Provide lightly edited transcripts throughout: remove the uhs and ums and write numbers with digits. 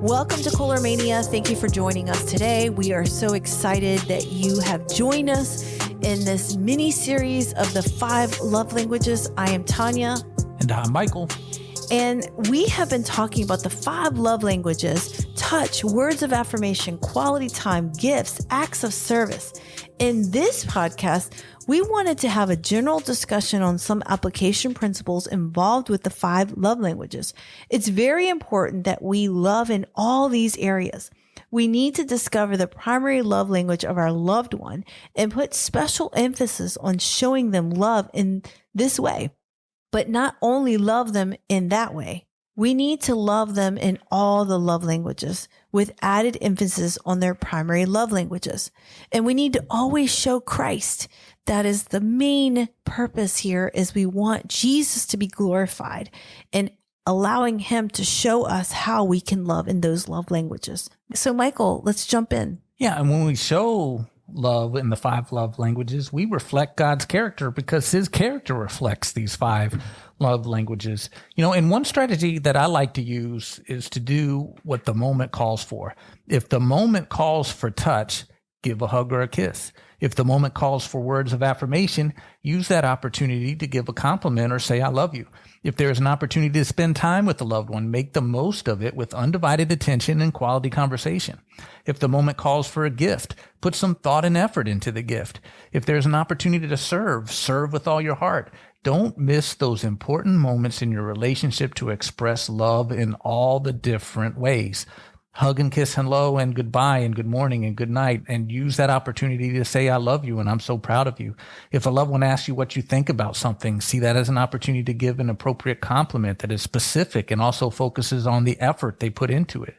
Welcome to Mania. Thank you for joining us today. We are so excited that you have joined us in this mini series of the 5 love languages. I am Tanya. And I'm Michael. And we have been talking about the 5 love languages: touch, words of affirmation, quality time, gifts, acts of service. In this podcast, we wanted to have a general discussion on some application principles involved with the 5 love languages. It's very important that we love in all these areas. We need to discover the primary love language of our loved one and put special emphasis on showing them love in this way, but not only love them in that way. We need to love them in all the love languages with added emphasis on their primary love languages. And we need to always show Christ. That is the main purpose here, is we want Jesus to be glorified and allowing him to show us how we can love in those love languages. So Michael, let's jump in. Yeah. And when we show love in the 5 love languages, we reflect God's character because his character reflects these 5 love languages. And one strategy that I like to use is to do what the moment calls for. If the moment calls for touch, give a hug or a kiss. If the moment calls for words of affirmation, use that opportunity to give a compliment or say, I love you. If there is an opportunity to spend time with the loved one, make the most of it with undivided attention and quality conversation. If the moment calls for a gift, put some thought and effort into the gift. If there's an opportunity to serve with all your heart. Don't miss those important moments in your relationship to express love in all the different ways. Hug and kiss hello and goodbye and good morning and good night, and use that opportunity to say, I love you and I'm so proud of you. If a loved one asks you what you think about something, see that as an opportunity to give an appropriate compliment that is specific and also focuses on the effort they put into it.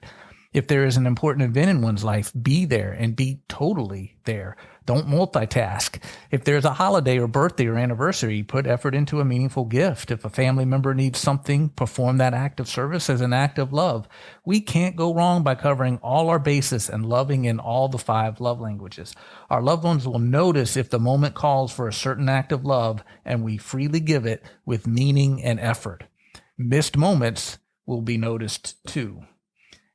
If there is an important event in one's life, be there and be totally there. Don't multitask. If there's a holiday or birthday or anniversary, put effort into a meaningful gift. If a family member needs something, perform that act of service as an act of love. We can't go wrong by covering all our bases and loving in all the 5 love languages. Our loved ones will notice if the moment calls for a certain act of love and we freely give it with meaning and effort. Missed moments will be noticed too.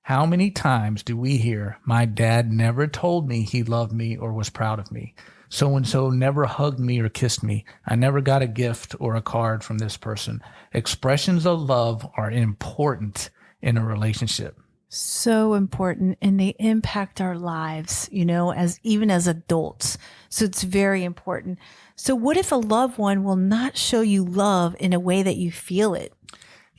How many times do we hear, my dad never told me he loved me or was proud of me? So-and-so never hugged me or kissed me. I never got a gift or a card from this person. Expressions of love are important in a relationship. So important, and they impact our lives, even as adults. So it's very important. So what if a loved one will not show you love in a way that you feel it?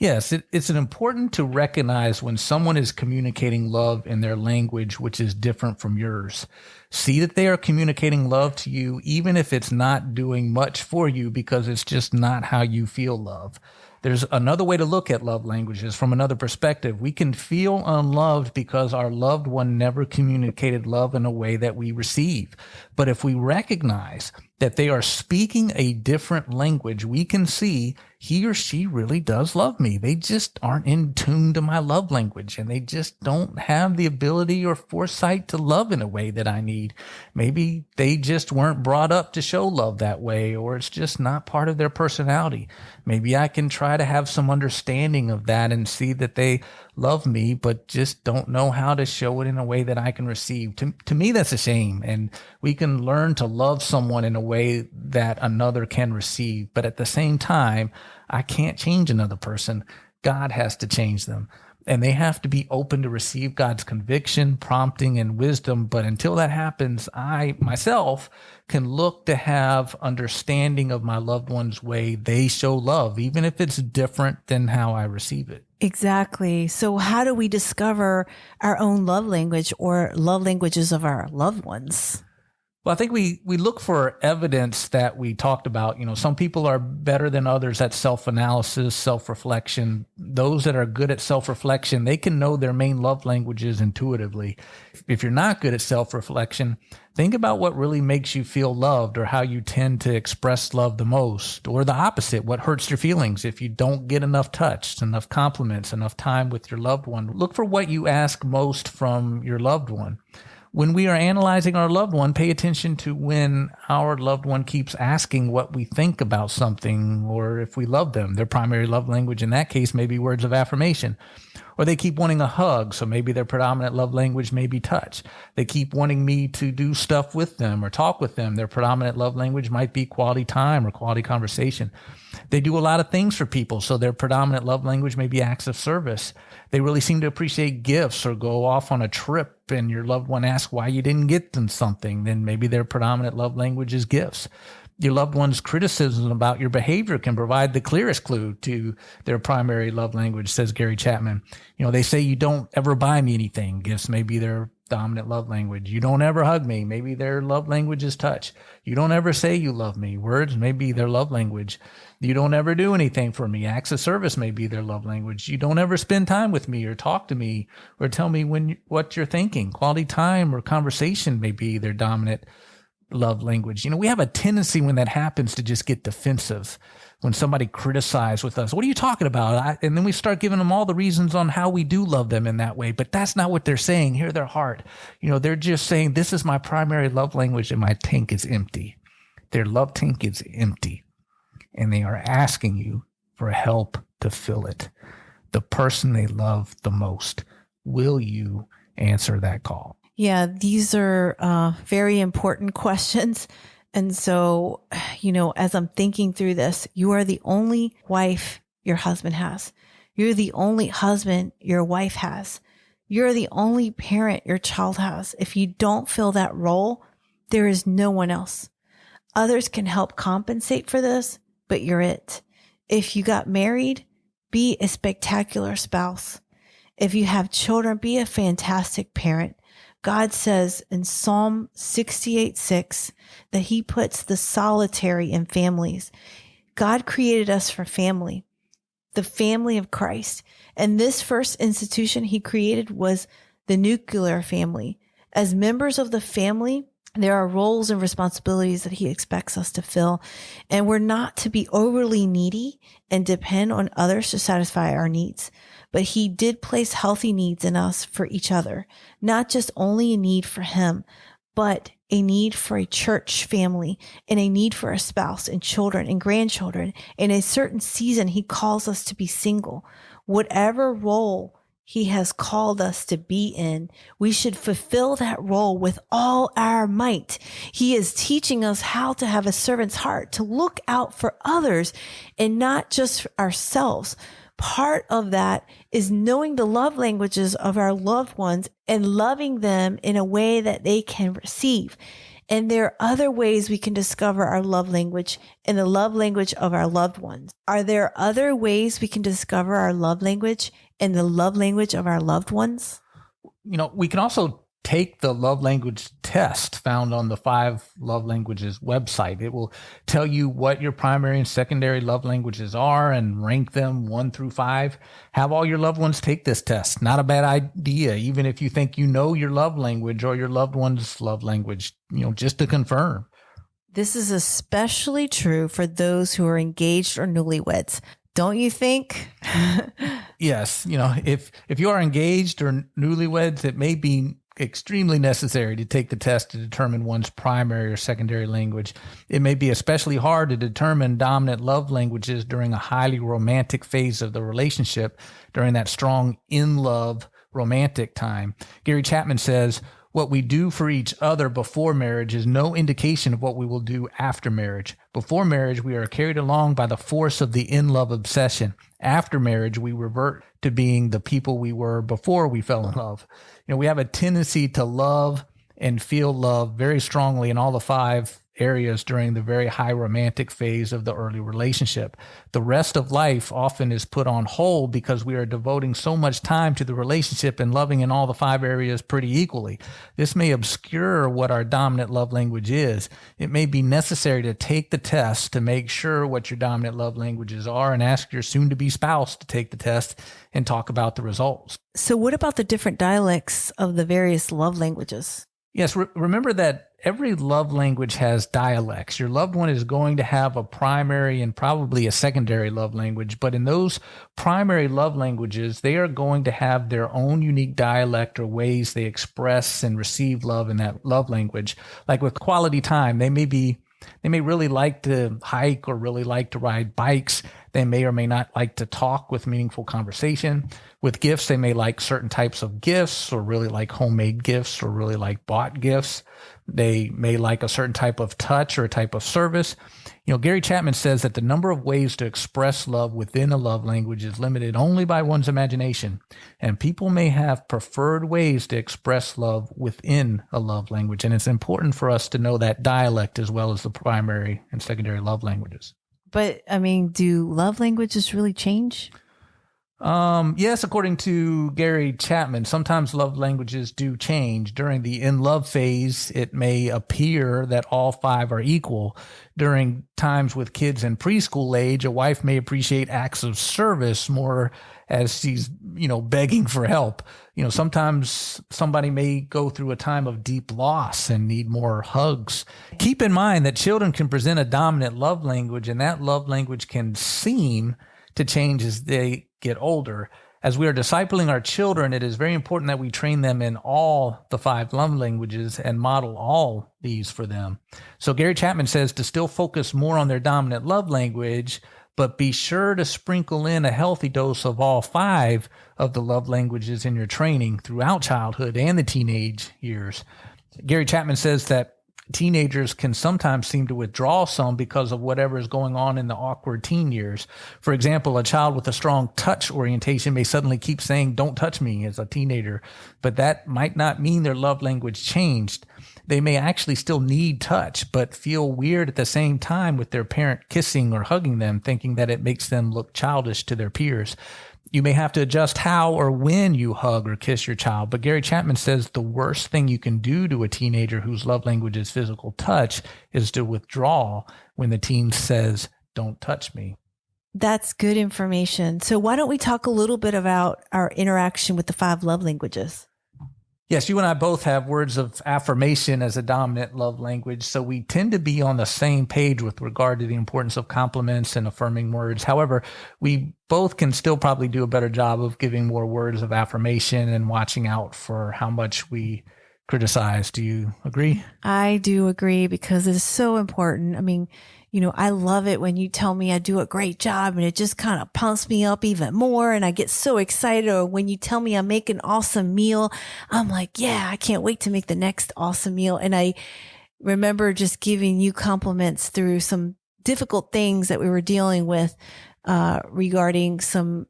Yes, it's important to recognize when someone is communicating love in their language, which is different from yours. See that they are communicating love to you, even if it's not doing much for you, because it's just not how you feel love. There's another way to look at love languages from another perspective. We can feel unloved because our loved one never communicated love in a way that we receive. But if we recognize that they are speaking a different language, we can see he or she really does love me. They just aren't in tune to my love language, and they just don't have the ability or foresight to love in a way that I need. Maybe they just weren't brought up to show love that way, or it's just not part of their personality. Maybe I can try to have some understanding of that and see that they love me, but just don't know how to show it in a way that I can receive. To me, that's a shame. And we can learn to love someone in a way that another can receive. But at the same time, I can't change another person. God has to change them. And they have to be open to receive God's conviction, prompting, and wisdom. But until that happens, I myself can look to have understanding of my loved one's way they show love, even if it's different than how I receive it. Exactly. So how do we discover our own love language or love languages of our loved ones? Well, I think we look for evidence that we talked about. Some people are better than others at self-analysis, self-reflection. Those that are good at self-reflection, they can know their main love languages intuitively. If you're not good at self-reflection, think about what really makes you feel loved or how you tend to express love the most, or the opposite, what hurts your feelings if you don't get enough touch, enough compliments, enough time with your loved one. Look for what you ask most from your loved one. When we are analyzing our loved one, pay attention to when our loved one keeps asking what we think about something or if we love them. Their primary love language in that case may be words of affirmation. Or they keep wanting a hug, so maybe their predominant love language may be touch. They keep wanting me to do stuff with them or talk with them. Their predominant love language might be quality time or quality conversation. They do a lot of things for people, so their predominant love language may be acts of service. They really seem to appreciate gifts or go off on a trip and your loved one asks why you didn't get them something. Then maybe their predominant love language is gifts. Your loved one's criticism about your behavior can provide the clearest clue to their primary love language, says Gary Chapman. They say you don't ever buy me anything. Gifts may be their dominant love language. You don't ever hug me. Maybe their love language is touch. You don't ever say you love me. Words may be their love language. You don't ever do anything for me. Acts of service may be their love language. You don't ever spend time with me or talk to me or tell me what you're thinking. Quality time or conversation may be their dominant love language. We have a tendency when that happens to just get defensive. When somebody criticizes with us, what are you talking about? And then we start giving them all the reasons on how we do love them in that way. But that's not what they're saying. Hear their heart. They're just saying, this is my primary love language and my tank is empty. Their love tank is empty. And they are asking you for help to fill it. The person they love the most. Will you answer that call? Yeah, these are very important questions. And so, as I'm thinking through this, you are the only wife your husband has. You're the only husband your wife has. You're the only parent your child has. If you don't fill that role, there is no one else. Others can help compensate for this, but you're it. If you got married, be a spectacular spouse. If you have children, be a fantastic parent. God says in Psalm 68:6 that he puts the solitary in families. God created us for family, the family of Christ. And this first institution he created was the nuclear family. As members of the family, there are roles and responsibilities that he expects us to fill. And we're not to be overly needy and depend on others to satisfy our needs. But he did place healthy needs in us for each other, not just only a need for him, but a need for a church family and a need for a spouse and children and grandchildren. In a certain season, he calls us to be single. Whatever role he has called us to be in, we should fulfill that role with all our might. He is teaching us how to have a servant's heart, to look out for others and not just for ourselves. Part of that is knowing the love languages of our loved ones and loving them in a way that they can receive. And there are other ways we can discover our love language and the love language of our loved ones. Are there other ways we can discover our love language and the love language of our loved ones? We can also take the love language test found on the 5 Love Languages website. It will tell you what your primary and secondary love languages are and rank them 1 through 5. Have all your loved ones take this test. Not a bad idea, even if you think you know your love language or your loved one's love language, just to confirm. This is especially true for those who are engaged or newlyweds. Don't you think? Yes. If you are engaged or newlyweds, it may be extremely necessary to take the test to determine one's primary or secondary language. It may be especially hard to determine dominant love languages during a highly romantic phase of the relationship, during that strong in-love romantic time. Gary Chapman says, what we do for each other before marriage is no indication of what we will do after marriage. Before marriage, we are carried along by the force of the in-love obsession. After marriage, we revert to being the people we were before we fell in love. We have a tendency to love and feel love very strongly in all the 5 areas during the very high romantic phase of the early relationship. The rest of life often is put on hold because we are devoting so much time to the relationship and loving in all the 5 areas pretty equally. This may obscure what our dominant love language is. It may be necessary to take the test to make sure what your dominant love languages are and ask your soon-to-be spouse to take the test and talk about the results. So what about the different dialects of the various love languages? Yes, remember that every love language has dialects. Your loved one is going to have a primary and probably a secondary love language, but in those primary love languages, they are going to have their own unique dialect or ways they express and receive love in that love language. Like with quality time, they may really like to hike or really like to ride bikes. They may or may not like to talk with meaningful conversation. With gifts, they may like certain types of gifts, or really like homemade gifts, or really like bought gifts. They may like a certain type of touch or a type of service. Gary Chapman says that the number of ways to express love within a love language is limited only by one's imagination, and people may have preferred ways to express love within a love language. And it's important for us to know that dialect as well as the primary and secondary love languages. But I mean, do love languages really change? Yes, according to Gary Chapman, sometimes love languages do change. During the in love phase, it may appear that all 5 are equal. During times with kids in preschool age, a wife may appreciate acts of service more as she's, begging for help. Sometimes somebody may go through a time of deep loss and need more hugs. Keep in mind that children can present a dominant love language, and that love language can seem to change as they get older. As we are discipling our children, it is very important that we train them in all the 5 love languages and model all these for them. So Gary Chapman says to still focus more on their dominant love language, but be sure to sprinkle in a healthy dose of all 5 of the love languages in your training throughout childhood and the teenage years. Gary Chapman says that teenagers can sometimes seem to withdraw some because of whatever is going on in the awkward teen years. For example, a child with a strong touch orientation may suddenly keep saying, "Don't touch me," as a teenager, but that might not mean their love language changed. They may actually still need touch, but feel weird at the same time with their parent kissing or hugging them, thinking that it makes them look childish to their peers. You may have to adjust how or when you hug or kiss your child, but Gary Chapman says the worst thing you can do to a teenager whose love language is physical touch is to withdraw when the teen says, "Don't touch me." That's good information. So why don't we talk a little bit about our interaction with the 5 love languages? Yes, you and I both have words of affirmation as a dominant love language, so we tend to be on the same page with regard to the importance of compliments and affirming words. However, we both can still probably do a better job of giving more words of affirmation and watching out for how much we criticize. Do you agree? I do agree, because it's so important. I mean, I love it when you tell me I do a great job, and it just kind of pumps me up even more. And I get so excited. Or when you tell me I make an awesome meal, I'm like, yeah, I can't wait to make the next awesome meal. And I remember just giving you compliments through some difficult things that we were dealing with, regarding some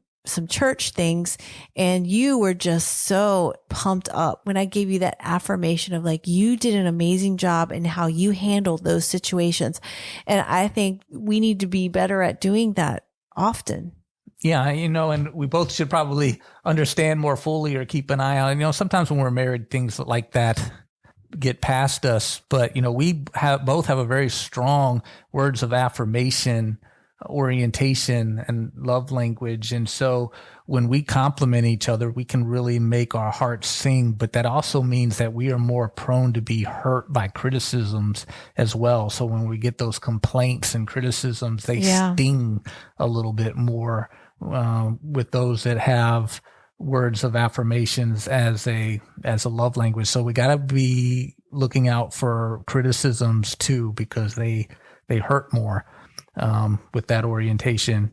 church things. And you were just so pumped up when I gave you that affirmation of like, you did an amazing job in how you handled those situations. And I think we need to be better at doing that often. Yeah, and we both should probably understand more fully or keep an eye on, sometimes when we're married, things like that get past us. But, we both have a very strong words of affirmation orientation and love language. And so when we compliment each other, we can really make our hearts sing, but that also means that we are more prone to be hurt by criticisms as well. So when we get those complaints and criticisms, they sting a little bit more with those that have words of affirmations as a love language. So we got to be looking out for criticisms too, because they hurt more with that orientation.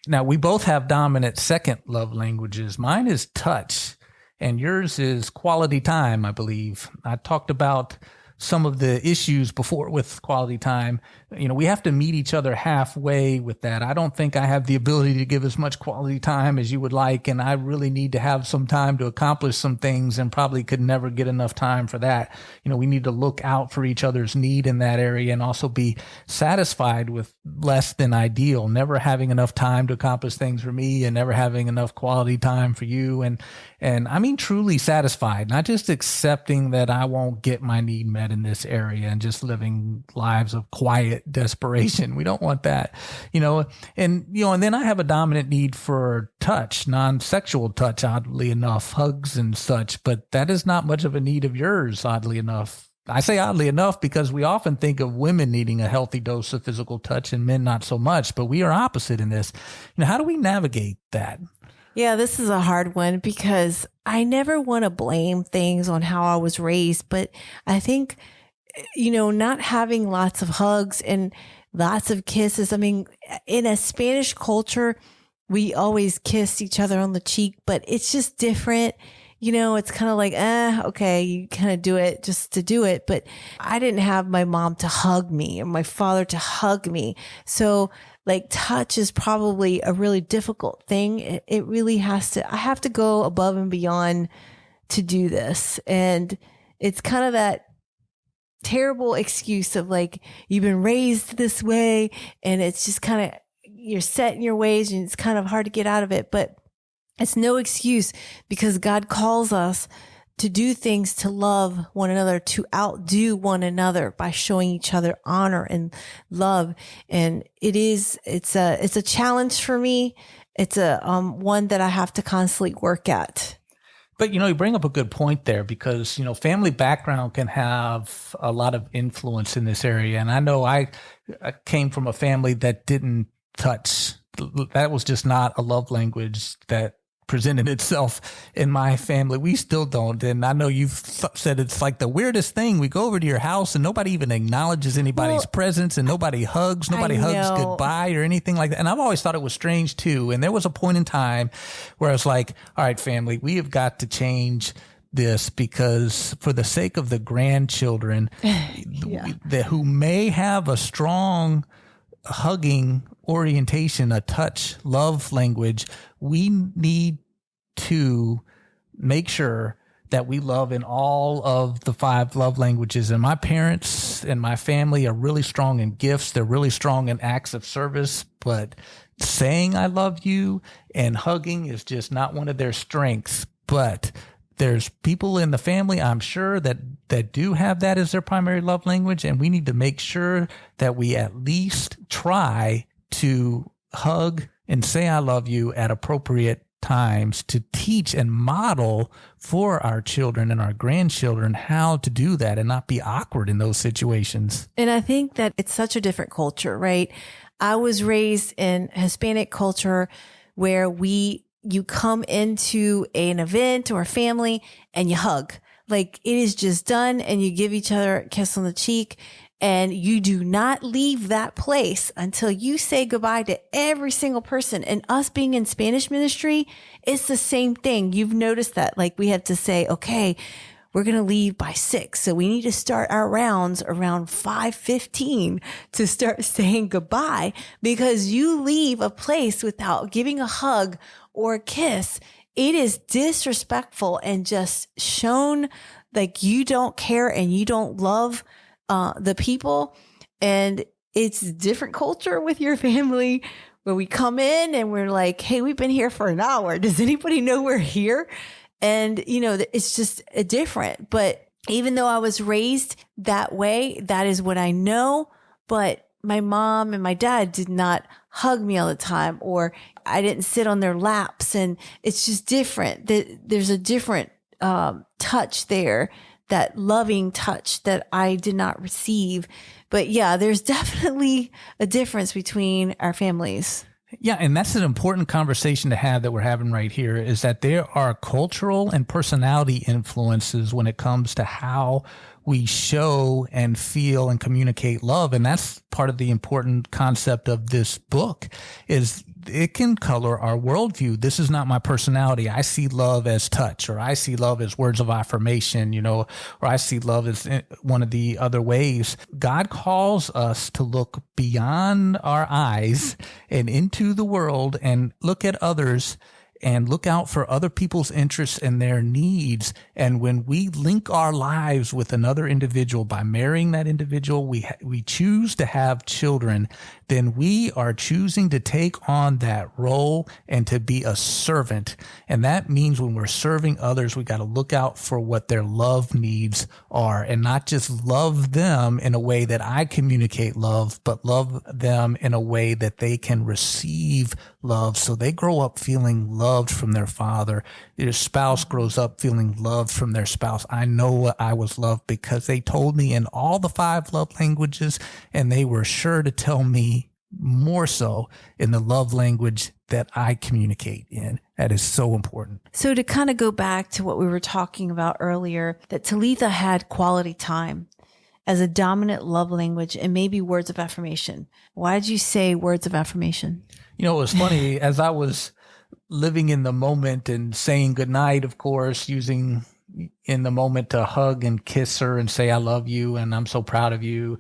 Now, we both have dominant second love languages. Mine is touch, and yours is quality time, I believe. I talked about some of the issues before with quality time. We have to meet each other halfway with that. I don't think I have the ability to give as much quality time as you would like, and I really need to have some time to accomplish some things and probably could never get enough time for that. We need to look out for each other's need in that area and also be satisfied with less than ideal, never having enough time to accomplish things for me and never having enough quality time for you. And I mean, truly satisfied, not just accepting that I won't get my need met in this area and just living lives of quiet desperation. We don't want that, and then I have a dominant need for touch, non-sexual touch, oddly enough, hugs and such, but that is not much of a need of yours, oddly enough. I say oddly enough because we often think of women needing a healthy dose of physical touch and men not so much, but we are opposite in this. How do we navigate that? Yeah, this is a hard one because I never want to blame things on how I was raised, but I think, not having lots of hugs and lots of kisses. I mean, in a Spanish culture, we always kiss each other on the cheek, but it's just different. It's kind of like, okay, you kind of do it just to do it. But I didn't have my mom to hug me or my father to hug me. So like touch is probably a really difficult thing. It really I have to go above and beyond to do this. And it's kind of that terrible excuse of like, you've been raised this way and it's just kind of, you're set in your ways and it's kind of hard to get out of it. But it's no excuse, because God calls us to do things, to love one another, to outdo one another by showing each other honor and love. And it's a challenge for me. It's a one that I have to constantly work at. But, you bring up a good point there, because, family background can have a lot of influence in this area. And I know I came from a family that didn't touch. That was just not a love language that presented itself in my family. We still don't. And I know you've said it's like the weirdest thing. We go over to your house and nobody even acknowledges anybody's presence, and nobody hugs goodbye or anything like that. And I've always thought it was strange too. And there was a point in time where I was like, all right, family, we have got to change this, because for the sake of the grandchildren who may have a strong hugging orientation, a touch, love language, we need to make sure that we love in all of the 5 love languages. And my parents and my family are really strong in gifts. They're really strong in acts of service, but saying I love you and hugging is just not one of their strengths. But there's people in the family, I'm sure, that do have that as their primary love language. And we need to make sure that we at least try to hug and say I love you at appropriate times, to teach and model for our children and our grandchildren how to do that and not be awkward in those situations. And I think that it's such a different culture, right? I was raised in Hispanic culture where you come into an event or a family and you hug. Like, it is just done, and you give each other a kiss on the cheek, and you do not leave that place until you say goodbye to every single person. And us being in Spanish ministry, it's the same thing. You've noticed that, like, we have to say, okay, we're going to leave by 6. So we need to start our rounds around 5:15 to start saying goodbye, because you leave a place without giving a hug or a kiss. It is disrespectful and just shown like you don't care and you don't love the people. And it's a different culture with your family, where we come in and we're like, hey, we've been here for an hour. Does anybody know we're here? And, it's just different. But even though I was raised that way, that is what I know. But my mom and my dad did not hug me all the time, or I didn't sit on their laps. And it's just different. There's a different touch there, that loving touch that I did not receive. But yeah, there's definitely a difference between our families. Yeah, and that's an important conversation to have that we're having right here, is that there are cultural and personality influences when it comes to how we show and feel and communicate love. And that's part of the important concept of this book, is it can color our worldview. This is not my personality. I see love as touch, or I see love as words of affirmation, or I see love as one of the other ways. God calls us to look beyond our eyes and into the world and look at others and look out for other people's interests and their needs. And when we link our lives with another individual by marrying that individual, we choose to have children, then we are choosing to take on that role and to be a servant. And that means when we're serving others, we got to look out for what their love needs are, and not just love them in a way that I communicate love, but love them in a way that they can receive love. So they grow up feeling loved from their father. Their spouse grows up feeling loved from their spouse. I know I was loved because they told me in all the 5 love languages, and they were sure to tell me more so in the love language that I communicate in. That is so important. So to kind of go back to what we were talking about earlier, that Talitha had quality time. as a dominant love language and maybe words of affirmation? Why did you say words of affirmation? It was funny as I was living in the moment and saying goodnight, of course, using in the moment to hug and kiss her and say, I love you and I'm so proud of you.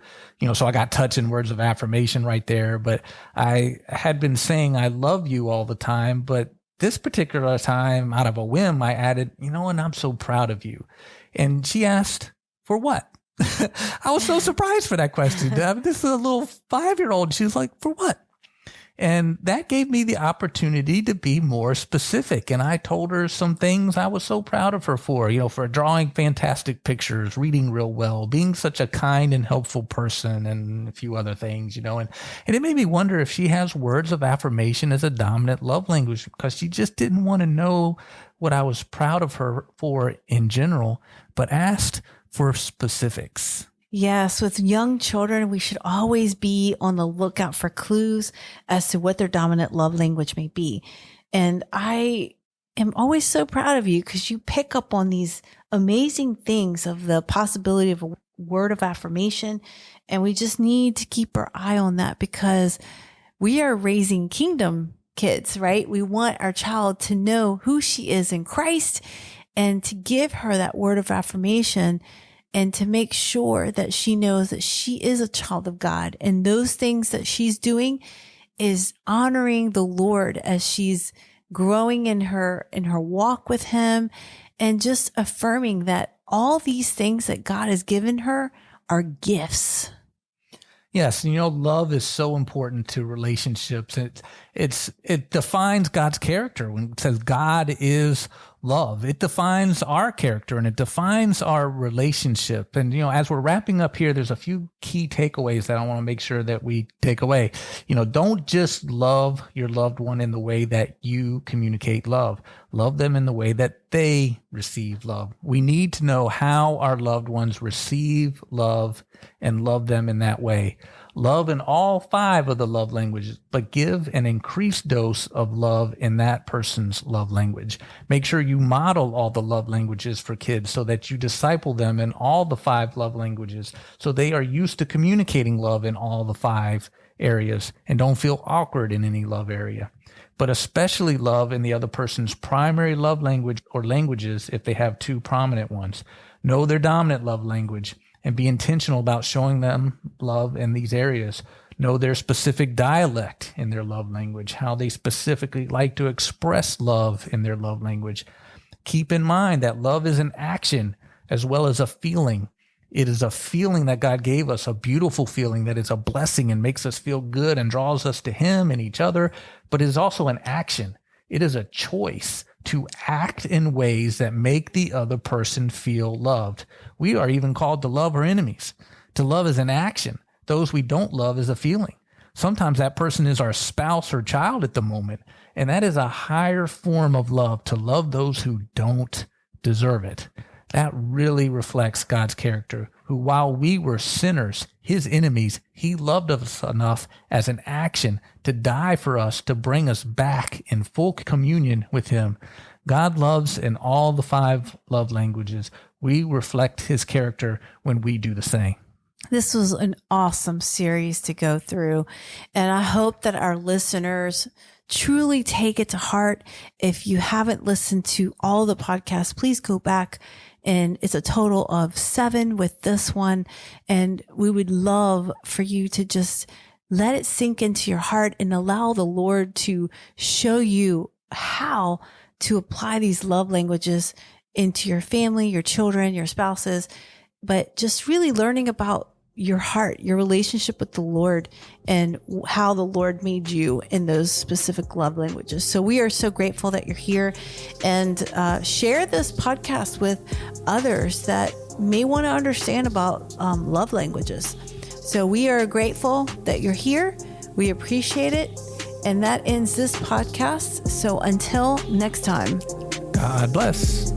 So I got touching words of affirmation right there. But I had been saying I love you all the time. But this particular time, out of a whim, I added, and I'm so proud of you. And she asked, for what? I was so surprised for that question. This is a little 5-year-old. She was like, for what? And that gave me the opportunity to be more specific. And I told her some things I was so proud of her for drawing fantastic pictures, reading real well, being such a kind and helpful person, and a few other things, and it made me wonder if she has words of affirmation as a dominant love language, because she just didn't want to know what I was proud of her for in general, but asked for specifics. Yes, with young children, we should always be on the lookout for clues as to what their dominant love language may be. And I am always so proud of you because you pick up on these amazing things of the possibility of a word of affirmation. And we just need to keep our eye on that because we are raising kingdom kids, right? We want our child to know who she is in Christ and to give her that word of affirmation and to make sure that she knows that she is a child of God. And those things that she's doing is honoring the Lord as she's growing in her walk with him, and just affirming that all these things that God has given her are gifts. Yes, love is so important to relationships. It defines God's character when it says God is love. It defines our character and it defines our relationship. And as we're wrapping up here, there's a few key takeaways that I want to make sure that we take away. Don't just love your loved one in the way that you communicate love. Love them in the way that they receive love. We need to know how our loved ones receive love and love them in that way. Love in all 5 of the love languages, but give an increased dose of love in that person's love language. Make sure you model all the love languages for kids so that you disciple them in all the 5 love languages so they are used to communicating love in all the 5 areas and don't feel awkward in any love area. But especially love in the other person's primary love language or languages if they have 2 prominent ones. Know their dominant love language and be intentional about showing them love in these areas. Know their specific dialect in their love language, how they specifically like to express love in their love language. Keep in mind that love is an action as well as a feeling. It is a feeling that God gave us, a beautiful feeling that is a blessing and makes us feel good and draws us to him and each other, but it is also an action. It is a choice to act in ways that make the other person feel loved. We are even called to love our enemies. To love is an action. Those we don't love is a feeling. Sometimes that person is our spouse or child at the moment, and that is a higher form of love, to love those who don't deserve it. That really reflects God's character, who while we were sinners, his enemies, he loved us enough as an action to die for us, to bring us back in full communion with him. God loves in all the 5 love languages. We reflect his character when we do the same. This was an awesome series to go through, and I hope that our listeners truly take it to heart. If you haven't listened to all the podcasts, please go back. And it's a total of 7 with this one. And we would love for you to just let it sink into your heart and allow the Lord to show you how to apply these love languages into your family, your children, your spouses, but just really learning about your heart, your relationship with the Lord, and how the Lord made you in those specific love languages. So we are so grateful that you're here, and share this podcast with others that may want to understand about love languages. So we are grateful that you're here. We appreciate it. And that ends this podcast. So until next time, God bless.